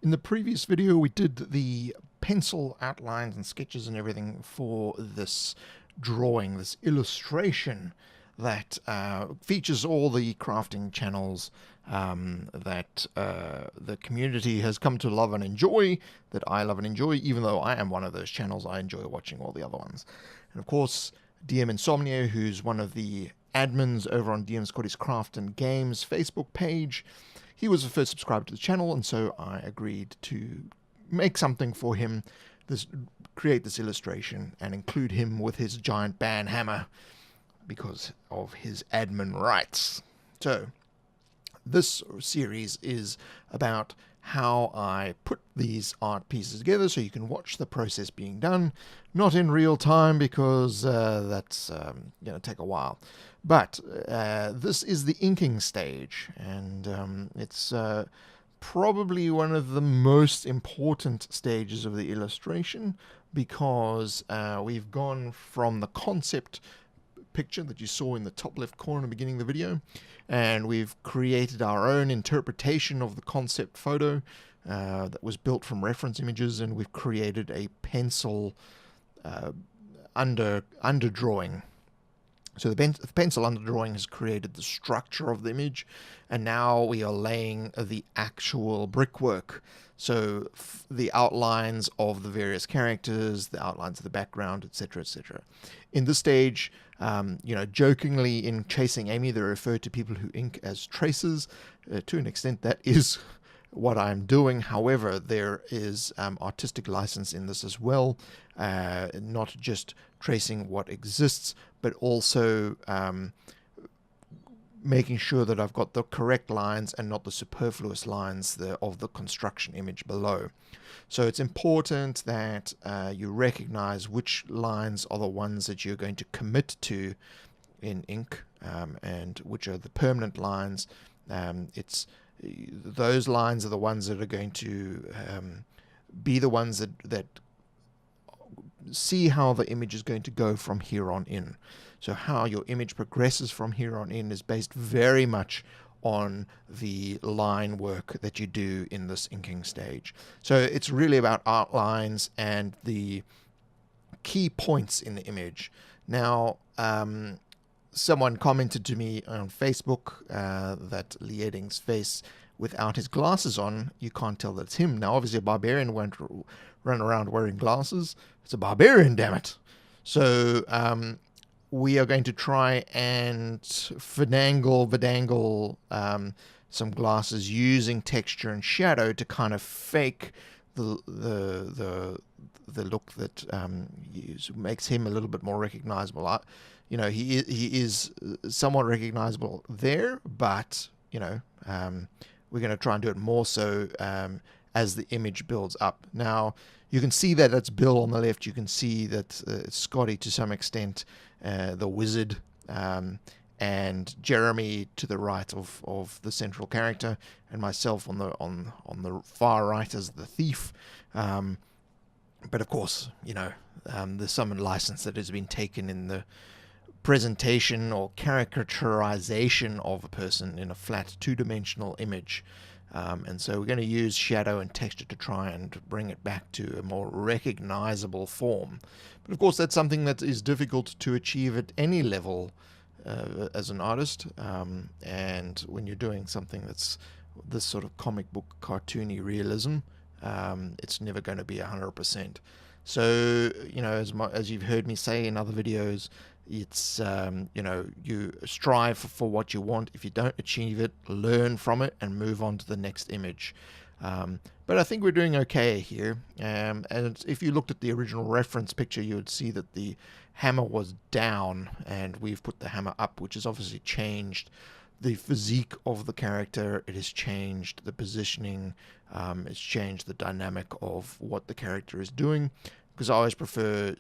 In the previous video, we did the pencil outlines and sketches and everything for this drawing, this illustration that features all the crafting channels that the community has come to love and enjoy, that I love and enjoy. Even though I am one of those channels, I enjoy watching all the other ones. And of course, DM Insomnia, who's one of the admins over on DM Scotty's Craft and Games Facebook page, he was the first subscriber to the channel, and so I agreed to make something for him, create this illustration, and include him with his giant ban hammer because of his admin rights. So, this series is about how I put these art pieces together so you can watch the process being done, not in real time because that's going to take a while. But this is the inking stage, and it's probably one of the most important stages of the illustration because we've gone from the concept picture that you saw in the top left corner at the beginning of the video, and we've created our own interpretation of the concept photo that was built from reference images, and we've created a pencil underdrawing. So the pencil underdrawing has created the structure of the image, and now we are laying the actual brickwork. So the outlines of the various characters, the outlines of the background, etc., etc. In this stage, jokingly in Chasing Amy, they refer to people who ink as tracers. To an extent, that is what I'm doing. However, there is artistic license in this as well, not just tracing what exists, but also making sure that I've got the correct lines and not the superfluous lines of the construction image below. So it's important that you recognize which lines are the ones that you're going to commit to in ink, and which are the permanent lines. Those lines are the ones that are going to be the ones that see how the image is going to go from here on in. So how your image progresses from here on in is based very much on the line work that you do in this inking stage. So it's really about outlines and the key points in the image. Now, someone commented to me on Facebook that Lieding's face without his glasses on, you can't tell that it's him. Now, obviously, a barbarian won't run around wearing glasses. It's a barbarian, damn it. So we are going to try and vidangle some glasses using texture and shadow to kind of fake the look that makes him a little bit more recognizable. He is somewhat recognizable there, but we're going to try and do it more so as the image builds up. Now, you can see that it's Bill on the left. You can see that it's Scotty to some extent, the wizard, and Jeremy to the right of the central character, and myself on the far right as the thief. But of course, there's some license that has been taken in the presentation or caricaturization of a person in a flat two-dimensional image. And so we're going to use shadow and texture to try and bring it back to a more recognizable form. But of course, that's something that is difficult to achieve at any level as an artist. And when you're doing something that's this sort of comic book cartoony realism, it's never going to be 100%. So, as you've heard me say in other videos, it's, you strive for what you want. If you don't achieve it, learn from it and move on to the next image. But I think we're doing okay here. And if you looked at the original reference picture, you would see that the hammer was down and we've put the hammer up, which has obviously changed the physique of the character. It has changed the positioning. It's changed the dynamic of what the character is doing, because I always prefer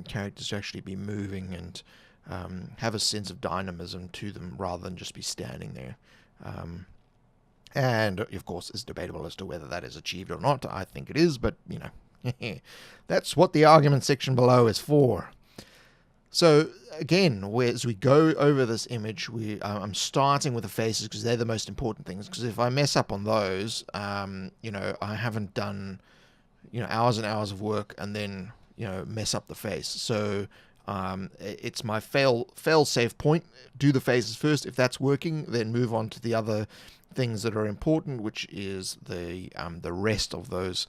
characters to actually be moving and have a sense of dynamism to them rather than just be standing there. And of course, it's debatable as to whether that is achieved or not. I think it is, but that's what the argument section below is for. So again, as we go over this image, I'm starting with the faces because they're the most important things. Because if I mess up on those, I haven't done, hours and hours of work and then, mess up the face. So it's my fail safe point. Do the faces first. If that's working, then move on to the other things that are important, which is the rest of those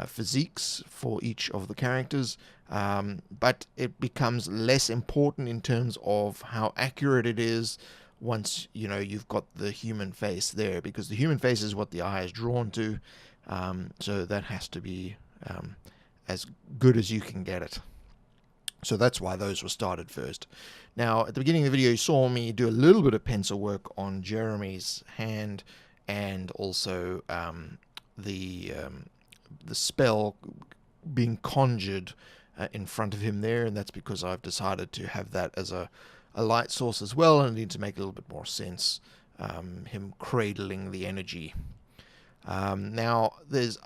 physiques for each of the characters. But it becomes less important in terms of how accurate it is once you've got the human face there, because the human face is what the eye is drawn to. So that has to be as good as you can get it. So that's why those were started first. Now, at the beginning of the video, you saw me do a little bit of pencil work on Jeremy's hand, and also the spell being conjured in front of him there, and that's because I've decided to have that as a light source as well, and I need to make a little bit more sense, him cradling the energy. Now,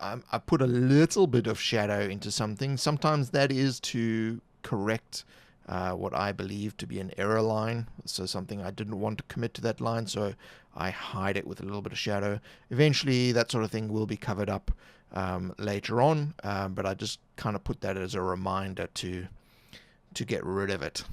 I put a little bit of shadow into something. Sometimes that is to correct what I believe to be an error line, so something I didn't want to commit to that line, so I hide it with a little bit of shadow. Eventually that sort of thing will be covered up later on, but I just kind of put that as a reminder to get rid of it.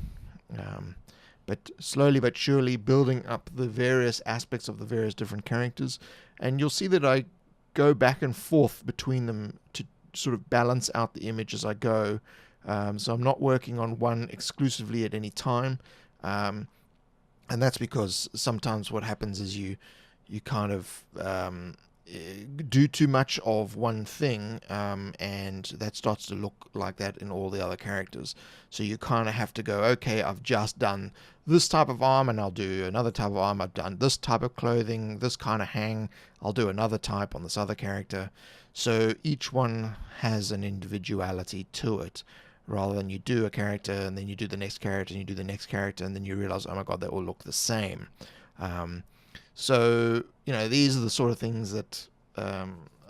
But slowly but surely building up the various aspects of the various different characters, and you'll see that I go back and forth between them to sort of balance out the image as I go. So I'm not working on one exclusively at any time, and that's because sometimes what happens is you kind of do too much of one thing, and that starts to look like that in all the other characters. So you kind of have to go, okay, I've just done this type of arm, and I'll do another type of arm. I've done this type of clothing, this kind of hang, I'll do another type on this other character. So each one has an individuality to it, rather than you do a character and then you do the next character and you do the next character and then you realize, oh my god, they all look the same. So these are the sort of things that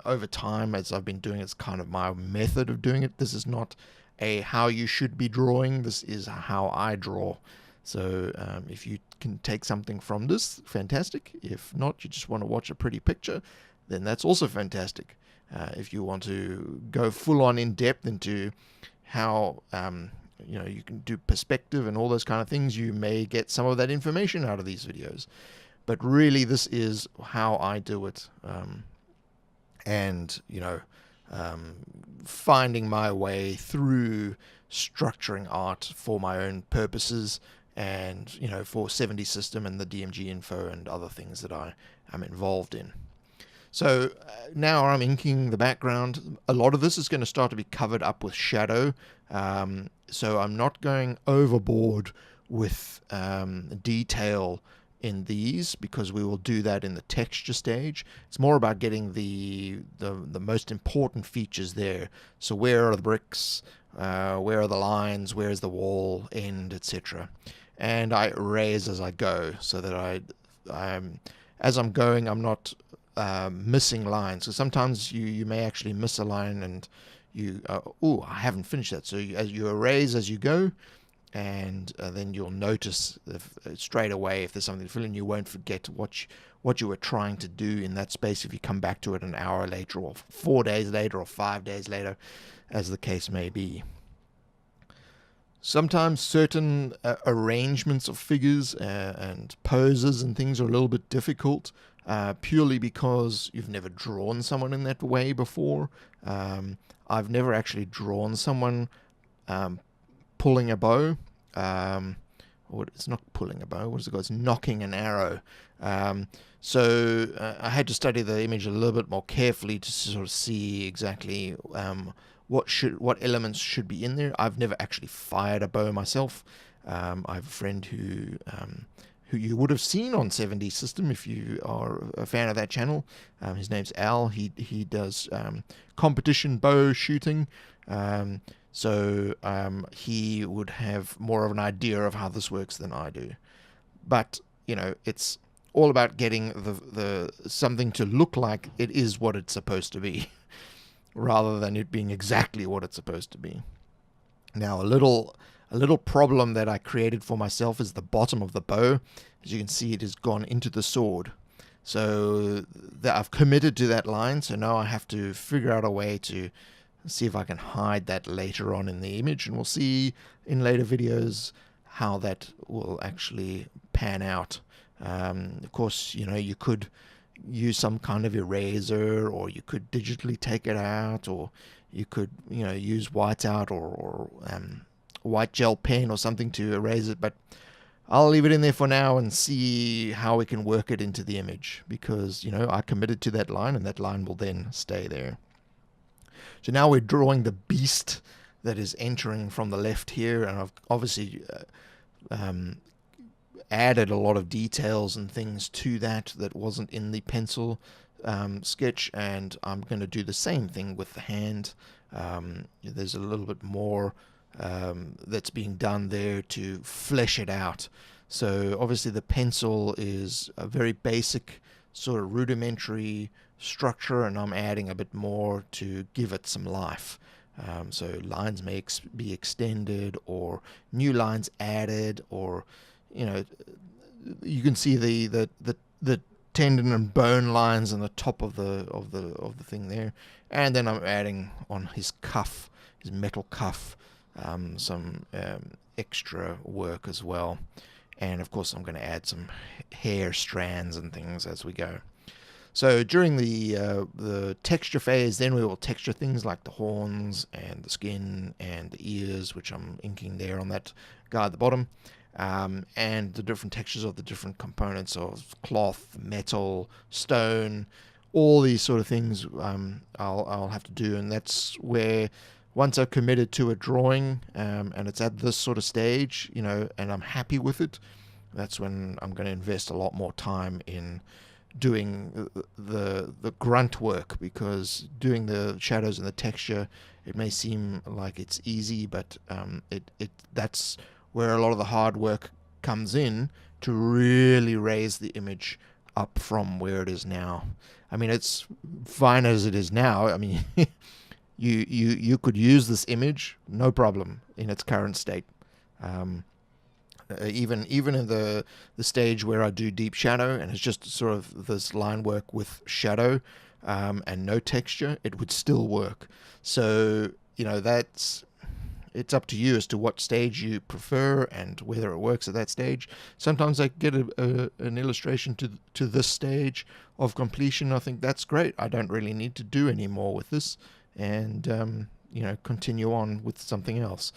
over time, as I've been doing, it's kind of my method of doing it. This is not a how you should be drawing, this is how I draw. So if you can take something from this, fantastic. If not, you just want to watch a pretty picture, then that's also fantastic. If you want to go full on in depth into how you can do perspective and all those kind of things, you may get some of that information out of these videos. But really, this is how I do it, and finding my way through structuring art for my own purposes, and for 70 System and the DMG Info and other things that I am involved in. So now I'm inking the background. A lot of this is going to start to be covered up with shadow, so I'm not going overboard with detail in these, because we will do that in the texture stage. It's more about getting the most important features there. So where are the bricks, where are the lines, where is the wall end, etc. And I erase as I go, so that as I'm going, I'm not missing lines. So sometimes you may actually miss a line and you I haven't finished that. So you erase as you go, and then you'll notice straight away if there's something to fill in. You won't forget what you were trying to do in that space if you come back to it an hour later, or 4 days later, or 5 days later, as the case may be. Sometimes certain arrangements of figures and poses and things are a little bit difficult, purely because you've never drawn someone in that way before. I've never actually drawn someone pulling a bow. Or it's not pulling a bow. What is it called? It's knocking an arrow. So I had to study the image a little bit more carefully to sort of see exactly what elements should be in there. I've never actually fired a bow myself. I have a friend who you would have seen on 7D System if you are a fan of that channel. His name's Al. He does competition bow shooting. So he would have more of an idea of how this works than I do. But it's all about getting the something to look like it is what it's supposed to be, rather than it being exactly what it's supposed to be. Now, a little A little problem that I created for myself is the bottom of the bow. As you can see, it has gone into the sword. So I've committed to that line, so now I have to figure out a way to see if I can hide that later on in the image, and we'll see in later videos how that will actually pan out. Of course, you could use some kind of eraser, or you could digitally take it out, or you could use whiteout or white gel pen or something to erase it, but I'll leave it in there for now and see how we can work it into the image, because I committed to that line, and that line will then stay there. So now we're drawing the beast that is entering from the left here, and I've obviously added a lot of details and things to that wasn't in the pencil sketch, and I'm going to do the same thing with the hand. There's a little bit more that's being done there to flesh it out. So obviously the pencil is a very basic sort of rudimentary structure, and I'm adding a bit more to give it some life. So lines may be extended, or new lines added, or you can see the tendon and bone lines on the top of the thing there, and then I'm adding on his cuff, his metal cuff, some extra work as well. And of course I'm going to add some hair strands and things as we go. So during the texture phase, then we will texture things like the horns and the skin and the ears, which I'm inking there on that guy at the bottom, and the different textures of the different components of cloth, metal, stone, all these sort of things I'll have to do. And that's where, once I've committed to a drawing and it's at this sort of stage, and I'm happy with it, that's when I'm going to invest a lot more time in doing the grunt work, because doing the shadows and the texture, it may seem like it's easy, but that's where a lot of the hard work comes in to really raise the image up from where it is now. I mean, it's fine as it is now. I mean, you could use this image no problem in its current state. Even in the stage where I do deep shadow and it's just sort of this line work with shadow and no texture, it would still work. So it's up to you as to what stage you prefer and whether it works at that stage. Sometimes I get an illustration to this stage of completion. I think that's great. I don't really need to do any more with this, and continue on with something else.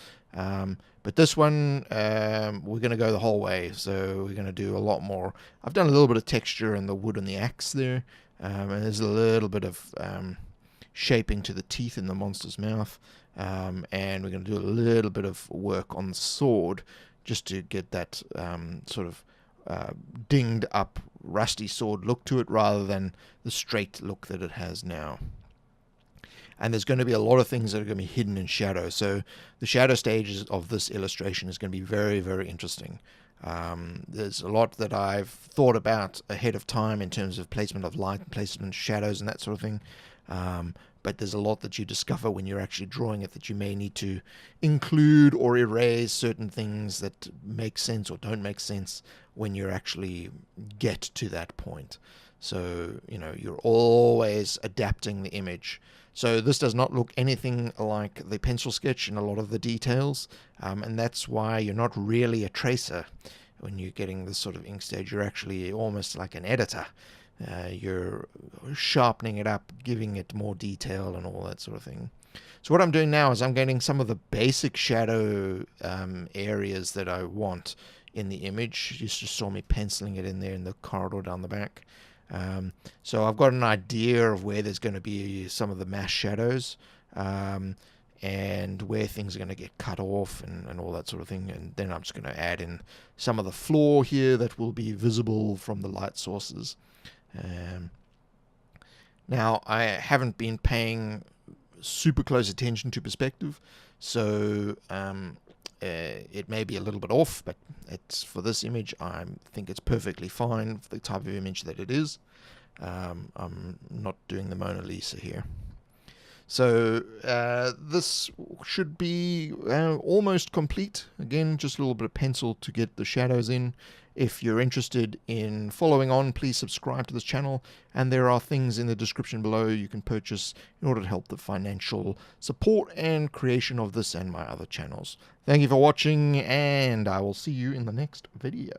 But this one, we're going to go the whole way, so we're going to do a lot more. I've done a little bit of texture in the wood and the axe there, and there's a little bit of shaping to the teeth in the monster's mouth, and we're going to do a little bit of work on the sword just to get that sort of dinged up, rusty sword look to it, rather than the straight look that it has now. And there's going to be a lot of things that are going to be hidden in shadow. So the shadow stages of this illustration is going to be very, very interesting. There's a lot that I've thought about ahead of time in terms of placement of light, placement of shadows, and that sort of thing. But there's a lot that you discover when you're actually drawing it that you may need to include or erase certain things that make sense or don't make sense when you actually get to that point. So, you're always adapting the image. So this does not look anything like the pencil sketch in a lot of the details, and that's why you're not really a tracer. When you're getting this sort of ink stage, you're actually almost like an editor. You're sharpening it up, giving it more detail and all that sort of thing. So what I'm doing now is I'm getting some of the basic shadow areas that I want in the image. You just saw me penciling it in there in the corridor down the back. So I've got an idea of where there's going to be some of the mass shadows, and where things are going to get cut off and all that sort of thing. And then I'm just going to add in some of the floor here that will be visible from the light sources. Now, I haven't been paying super close attention to perspective, so it may be a little bit off, but it's for this image, I think it's perfectly fine for the type of image that it is. I'm not doing the Mona Lisa here. So this should be almost complete. Again, just a little bit of pencil to get the shadows in. If you're interested in following on, please subscribe to this channel, and there are things in the description below you can purchase in order to help the financial support and creation of this and my other channels. Thank you for watching, and I will see you in the next video.